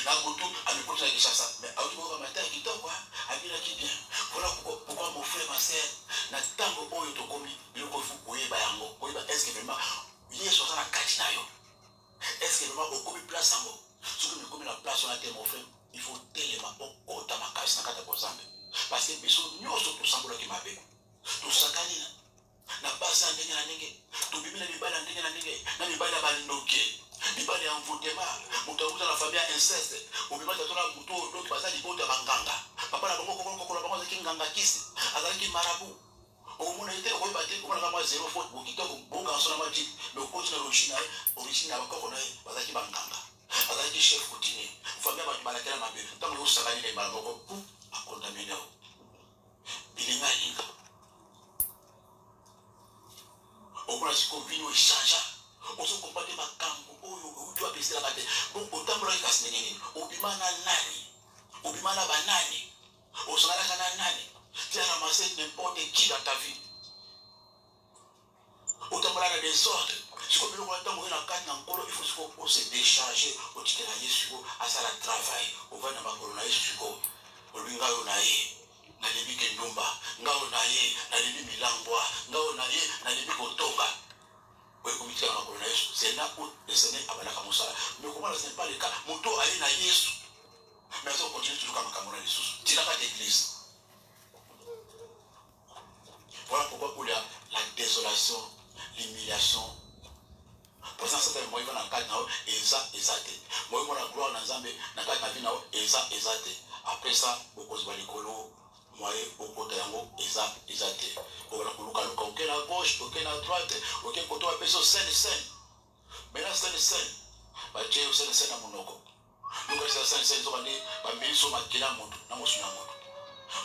Na botu amekuta na Kishasa, mais auto ba matemo kitoko, abina ki bien. Voilà pourquoi mon frère, ma sœur, na tango oyo to komi, biloko fu oyeba yango, oyeba est-ce que vraiment yeso sana kati na yo. Est-ce que vraiment au komi place yango? Ce que me komi la place on a été mon frère, il faut tellement okota makasi na kata kozambe. Parce que biso nyoso to sambola ki mabe. To sakani na basa ndenge na ndenge, to bibila bibala ndenge na ndenge, na bibala bandoke. Bibala ya mvutema, mutauza la famille inceste, obima tatola muto d'autres bazali bota banganga. Papa na bongo koko la bango nganga kisi, azali marabu. Au monde était au baté, on a moins zéro faute, bon kitoko, bon garçon na maji, le coach na origine na bakoko na bazali banganga. Azali chef coutumier. Famille ba balakela mabe, tant que sakani les baloko pour a condamner. Bilinga linga. Au moins si convenu échange. On se compare ma campo, ou tu as baissé la bataille. Bon, autant pour la casse nini, ou bimana nani, ou bimana banani, ou sangala kanani, tu as ramassé n'importe qui dans ta vie. Autant pour la désordre, si on veut voir tant que la carte encore, il faut se décharger, au titre de Yesu, à ça la travail, au va dans ma corona Yesu, au binga onaye. Na libi kendumba, nga onaye, na libi milangwa, nga onaye, na libi kotonga. C'est là où le Seigneur a la Kamosala. Mais comment ce n'est pas le cas? Moto allait na Yesu. Mais on continue toujours comme Kamona Yesus. Tu n'as pas d'église. Voilà pourquoi il y a la désolation, l'humiliation. Pour ça, c'est un moyen qu'on a quatre nao, exacté. Moi, on a gloire dans Zambé, dans quatre navi nao, exacté. Après ça, beaucoup de balikolo. Moi, beaucoup de yango, exacté. On a kuluka luka, aucun à gauche, aucun à droite, aucun côté à personne scène. Mais là, scène. Bah, tu es scène à monoko. Donc, c'est scène, on dit, bah, mais ils sont maquillés à mon tour, dans mon sunamo.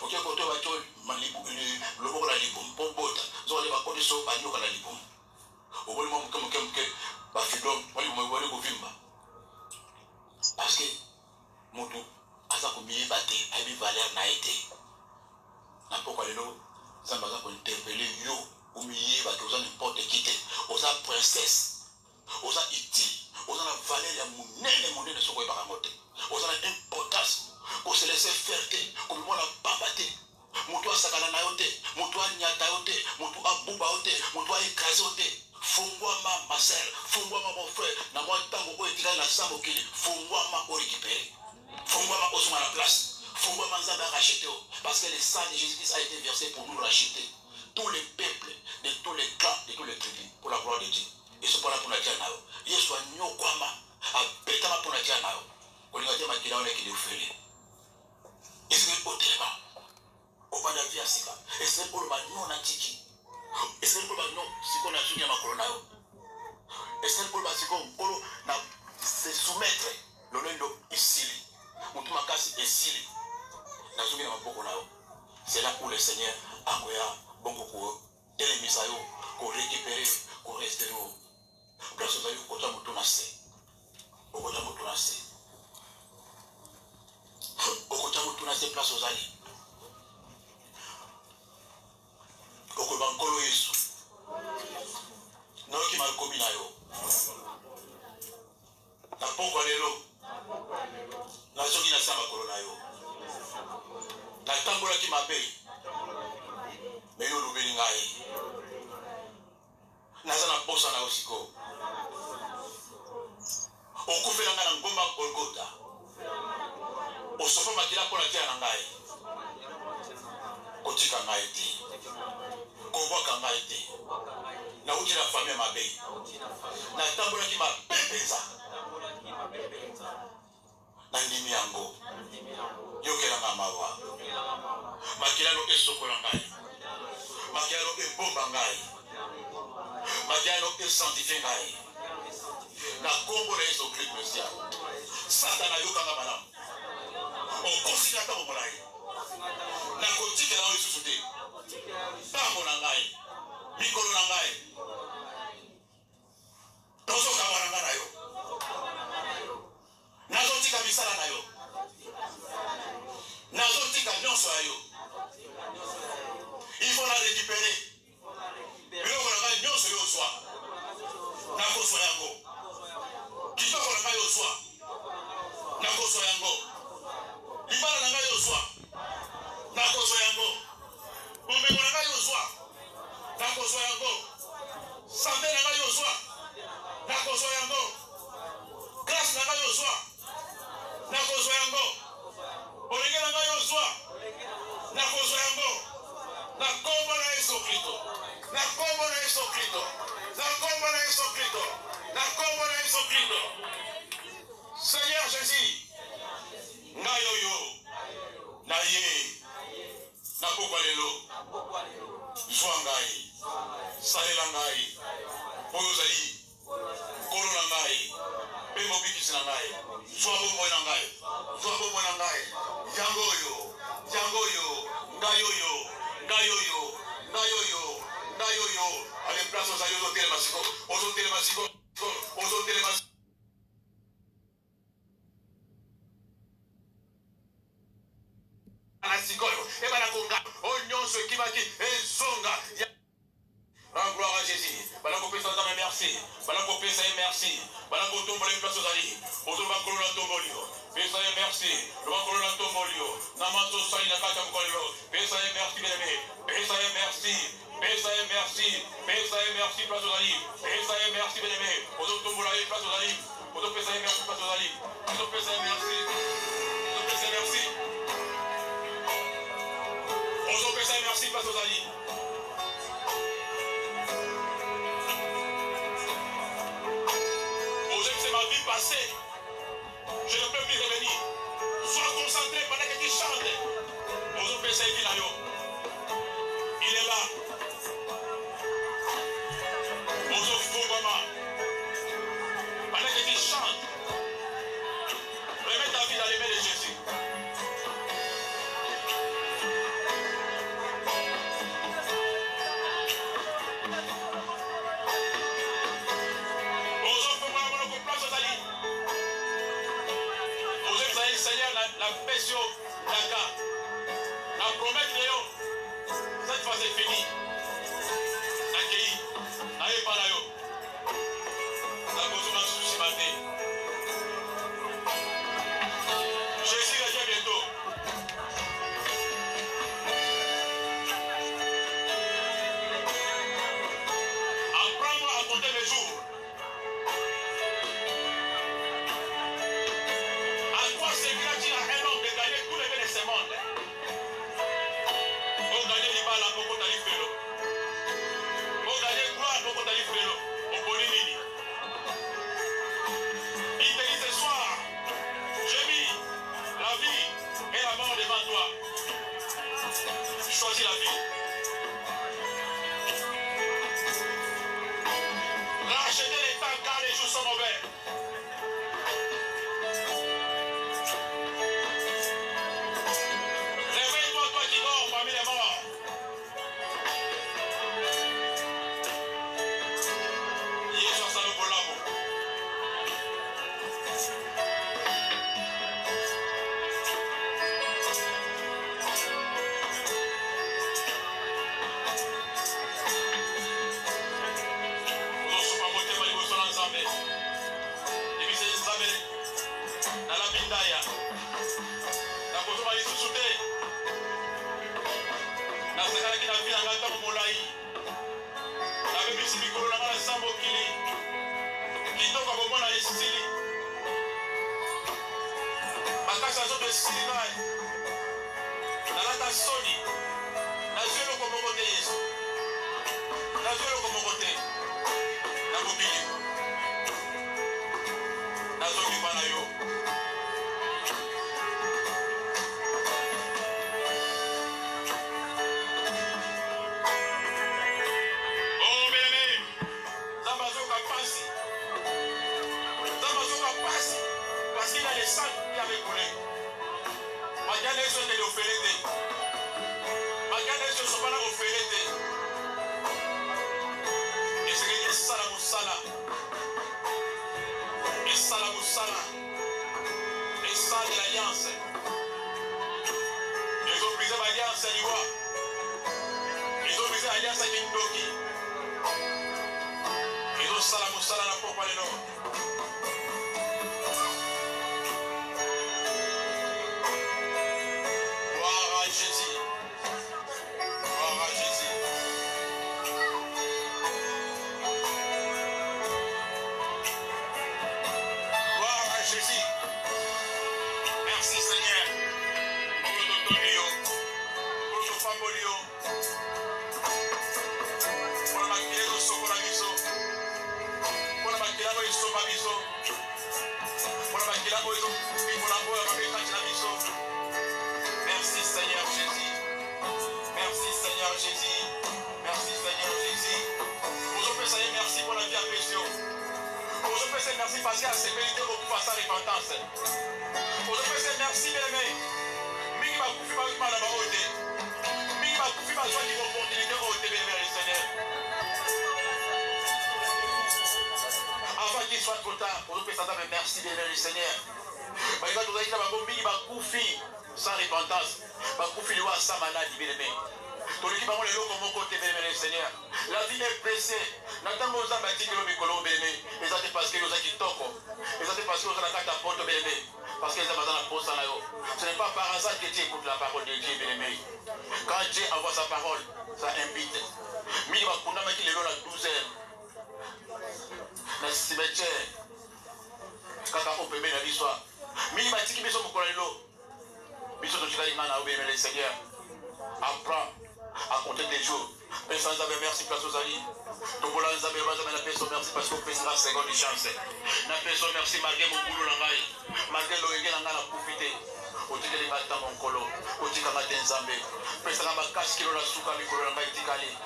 Aucun côté à toi, le mot la libum, bon bota, ils ont les bacs de saut, bah, nous, la libum. Au bout du moment, comme, bah, fidom, moi, le vimba. Parce que, mon tour, à ça, comme il est batté, à lui, valeur n'a été. Pourquoi les lots, ça m'a interpellé, yo, ou miye, bah, aux n'importe qui, aux princesse, aux iti, aux la valeur, il y a mon nez de son roi par aux importance, pour se laisser faire, comme moi la babaté, mon toit sakana naote, mon toit nyataote, mon toit boubaote, mon toit écrasote, fongwa ma sœur, fongwa mon frère, na moi tango ko etila na samboki, fongwa ma récupérer, fongwa ma osuma la place. Parce que le sang de Jésus-Christ a été versé pour nous racheter. Tous les place à eux, qu'on récupère, qu'on reste là. Place aux aïeux, qu'on t'a moutonnassé. Qu'on t'a moutonnassé. Qu'on t'a moutonnassé place aux aïeux. Qu'on va encore Yesu. Non, qui m'a commis là. Na poko lelo. Na soki na samba corona yo. Na tambola ki mabe. Mais yo lubeli ngai. Naza na posa na osiko. Okufela nga na ngomba Golgotha. Osofa makila kola tia na ngai. Kotika ngai te. Kobwaka ngai te. Na uti na famille mabe. Na tambola ki mabe penza. Na ndimi yango. Yokela nga mawa. Makila no esokola ngai. Makila no ebomba ngai. Makila no esantifie ngai. Na kombo na Yesu Christ Mesia. Satan ayokanga malamu. Okosika ta bomolai. Na kotika na Yesu te. Tambo na ngai. Mikolo na ngai. Tozo kawana na yo. Nazotika misala na yo. Nazotika nyonso ya yo. Il faut la récupérer. Biloko na ngai nyonso yo swa. Nakoswa yango. Kitoko na ngai yo swa. Nakoswa yango. Libala na ngai yo swa. Nakoswa yango. Bomengo na ngai yo swa. Nakoswa yango. Santé na ngai yo swa. Nakoswa yango. Grâce na ngai yo swa. Nakoswa yango. Olenge na ngai yo swa. Nakoswa yango. Na kombo na Yesu Kristo. Na kombo na Yesu Kristo. Na kombo na Yesu Kristo. Na kombo na Yesu Kristo. Seigneur Jésus. Ngai yo. Na ye. Na pokwa lelo. Zwa ngai. Salela ngai. Oyo zali. Kolo na ngai. Pembo bikisi na ngai. Zwa bombo na ngai. Zwa bombo na ngai. Yango yo. Yango yo. Ngai yo. Ngai yo. Ngai yo. Ngai yo. Allez, place aux aïeux, aux télémasicos. Aux télémasicos. Aux télémasicos. Et bien la conga, oignon ce qui va dire, et zonga. Rends gloire à Jésus. Voilà qu'on peut s'en donner merci. Voilà qu'on peut s'en merci. Voilà qu'on tombe les places aux alliés. On tombe en colonne tombolio. Pesa et merci. Le va colonne tombolio. Namato soy la cata collo. Pesa et merci, bien aimé. Pesa et merci. Pesa et merci. Pesa et merci, place aux alliés. Pesa et merci, bien aimé. On tombe la place aux alliés. On tombe pesa et merci, place aux alliés. On tombe pesa et merci. On tombe pesa et merci. On tombe pesa et merci, place aux alliés. C'est ma vie passée. Je ne peux plus revenir. Sois concentré pendant que tu chantes. Il est là. Pendant que tu chantes, remets ta vie dans les mains de Jésus. Place aux alliés. Nakasa zote sinai. Nalata soni. Nazwelo komokote Yesu. Nazwelo komokote. Nakubili. Nazoki bana yo. Oh bébé. Zambazoka pasi. Zambazoka pasi. Parce qu'il a les sangs qui avaient coulé. Magane eso te oferete. Magane eso sopana oferete. Et c'est que sala musala. Et sala musala. Et ça de l'alliance. Ils ont brisé l'alliance à Liwa. Ils ont brisé l'alliance à Kindoki. Ils ont sala musala la pompe à l'énorme. Jésus. Gloire à Jésus. Gloire à Jésus. Merci Seigneur. Pour le Tonio. Pour le Fambolio. Pour la maquille de Socorabiso. Pour la maquille de Somabiso. Pour la maquille de Somabiso. Merci Seigneur Jésus. Merci Seigneur Jésus. Merci Seigneur Jésus. Vous pouvez merci pour la vie à pression. Vous pouvez merci parce qu'il y a sécurité pour pouvoir sa repentance. Vous pouvez merci bien aimé. Mini va couper par mal à ma haute. Mini va couper par joie qui vont opportunité au bien aimé le Seigneur. Avant qu'il soit trop tard, vous pouvez s'attendre merci bien aimé le Seigneur. Par exemple, vous avez dit que mini va couper sans repentance. Va couper le roi sans maladie bien aimé. Tout le qui va le comme côté bien aimé le Seigneur. La vie est pressée. N'attendons pas aux ambassadeurs que l'on mikolo bien aimé. Et ça c'est parce que nous avons qui toko. Et ça c'est parce que nous avons la carte à porte bien aimé. Parce que nous avons la poste en haut. Ce n'est pas par hasard que Dieu écoute la parole de Dieu bien aimé. Quand Dieu envoie sa parole, ça invite. Mais il va condamner qu'il est là à 12 heures. Dans le cimetière. Quand on peut bien la l'histoire. Mais il va dire qu'il y a mon colonel. Mais ce que tu as dit, le Seigneur. Apprends à compter tes jours. Personne n'avait merci place aux alliés. Donc voilà, nous avons la personne merci parce qu'on fait la seconde chance. La personne merci malgré mon boulot là-bas. Malgré l'origine on a profité. Au titre de matin mon colo. Au titre de matin zambé. Personne n'a pas casse kilo la souka mikolo là-bas itikali.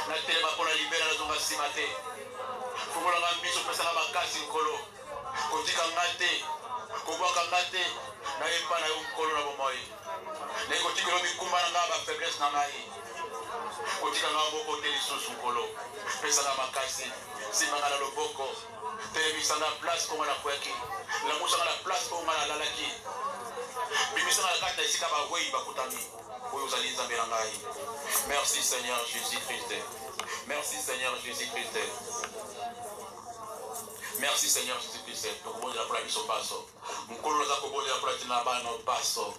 La télé va pour la libérer la zone simate. Faut que l'on mise personne n'a pas casse kilo. Au titre de matin. Koba kangate. Na yepa na kolo na bomoi. Les côtés que l'on a la faiblesse dans la vie. Côté que l'on a beaucoup de choses sur le Pesana Makasi, si on a le boko, télévision la place pour la Kwaki, la mousse à la place pour la Lalaki. Bimis à la carte ici, Kabaoué, Bakutami, vous allez Zamberangaï. Merci Seigneur Jésus-Christ. Merci Seigneur Jésus-Christ. Merci Seigneur Jésus-Christ. Donc, bon, de la place au passo. Mon colon de la cobo de la place de la banne au passo.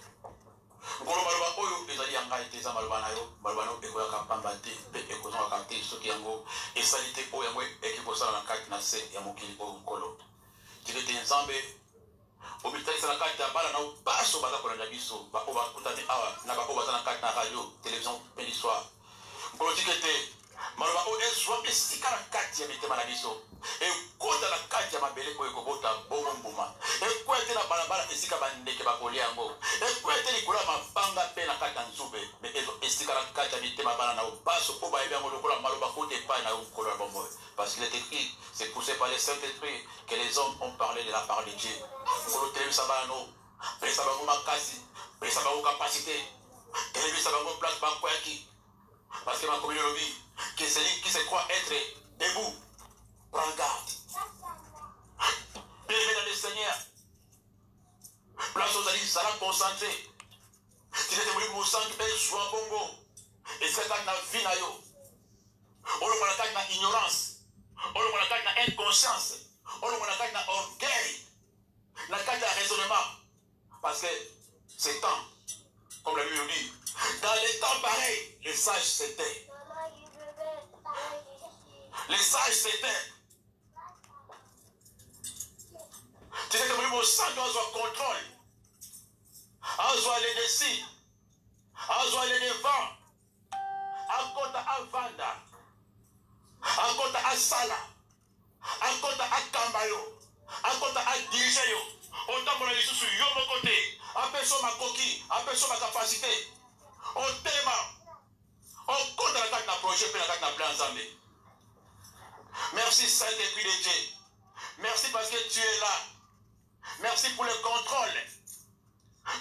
Ngolo maloba oyo ezali yanga eteza maloba na yo maloba no ekoyaka pamba te mpe ekozongaka te soki yango esali te oyo yango ekikosala na kati na se ya mokili oyo nkolo tikete nzambe obitalisa na kati ya bana na baso baza kolanda biso baoyo bakutani awa na baoyo baza na kati na radio télévision mpe l'histoire nkolo tikete maloba oyo ezwa esika na kati ya mitema na biso ekota na kati ya mabele oyo ekobota bongo mbuma ekwete na balabala esika bandeke bakolia yango ekwete likolo ya mabanga mpe na kati ya nzube me ezo esika na kati ya mitema bana na baso mpo bayebi yango lokola maloba kota epai na yo nkolo ya bomoi parce qu'il est écrit c'est poussé par le Saint-Esprit que les hommes ont parlé de la part de Dieu nkolo telebisa bana no pelisa bango makasi pelisa bango capacité telebisa bango place bakweyaki parce que ma communauté qui se croit être debout prends garde. Bien dans le Seigneur. Place aux alliés, ça l'a concentré. Si tu es venu pour sang, tu es soit bongo. Et c'est quand la vie na yo. On le voit na ignorance. On le voit na inconscience. On le voit na orgueil. Na raisonnement. Parce que c'est temps, comme la Bible dit, dans les temps pareils, les sages s'étaient. Les sages s'étaient. Tu sais que mon sang doit avoir contrôle. azwa le desi, azwa le devant, akota avanda, akota asala, akota akamba yo, akota adirige yo, otambola lisusu yo moko te, apeso makoki, apeso makapasite, otema, okota na kati na projet pe na kati na plan nzambe. Merci Saint-Esprit de Dieu. Merci parce que tu es là. Merci pour le contrôle.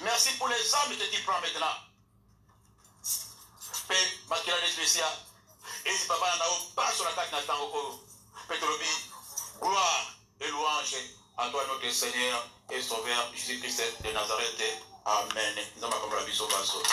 Merci pour les âmes que tu prends maintenant. Père, makila de spécial. Et si papa n'a pas sur la carte n'a pas encore. Pétrobie, gloire et louange à toi notre Seigneur et Sauveur Jésus-Christ de Nazareth. Amen. Nous avons comme la vision basso.